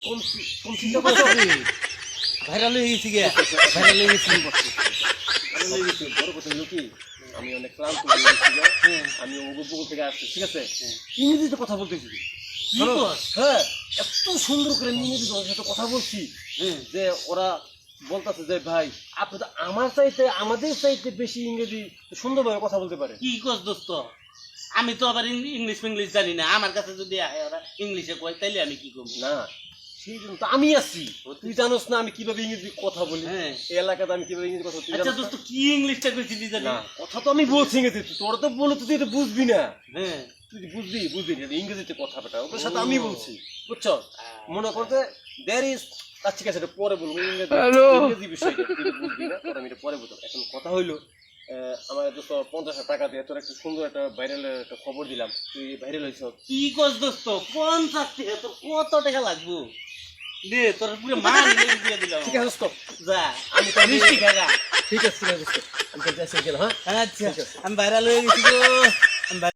কোন কোন চিন্তা করছো আপনি? ভাইরাল হয়ে গেছি গে, ভাইরাল হয়ে গেছি। ভালো লেগেছে। বড় কথা হলো কি, আমি অনেক ক্লান্ত হয়ে গেছি গো। আমি উপকূল থেকে আসছি, ঠিক আছে? ইংরেজিতে কথা বলতেছি। কি কস? হ্যাঁ, এত সুন্দর করে ইংরেজিতে ওদের সাথে কথা বলছি যে ওরা বলতেছে যে ভাই আপনি তো আমাদের চাইতে বেশি ইংরেজি সুন্দরভাবে কথা বলতে পারে। কি কস দোস্ত? আমি তো আবার ইংলিশ ফিংলিশ জানি না, আমার কাছে যদি আহে ওরা ইংলিশে কয় তাইলে আমি কি করবো? না, সেই জন্য তো আমি আছি। তুই জানোস না আমি কিভাবে ইংরেজি কথা বলি, হ্যাঁ। এই এলাকাতে আমি কিভাবে ইংরেজি কথা বলি, তুই আচ্ছা জানোস না? দোস্ত, কি ইংলিশটা কইছিলি জানি? না, কথা তো আমি বলছি ইংরেজিতে, তোরা তো বলে তুই এটা বুঝবি না। হ্যাঁ, তুই বুঝবি না, ইংরেজিতে কথা বেটা ওদের সাথে আমি বলছি, বুঝছো? মনে করতে দেয়ার ইজ, আচ্ছা ঠিক আছে এটা পরে বলবো, ইংরেজি বিষয়টা তুই তো বুঝবি না, তোর আমি এটা পরে বলবো। এখন কথা হইলো আমার দোস্ত 50,000 টাকা দিয়ে তোর একটা সুন্দর একটা ভাইরালের একটা খবর দিলাম, তুই ভাইরাল হয়েছ। কি কস দোস্ত? 50 টাকা? তোর কত টাকা লাগবো? দে, তোর পুরো মান দিয়ে দিলাম। ঠিক আছে দোস্ত, যা, আমি তো মিষ্টি খাগা। ঠিক আছে দোস্ত, আমি তো যাচ্ছি গেলাম, হ্যাঁ আচ্ছা, আমি ভাইরাল হয়ে গেছি গো। আমি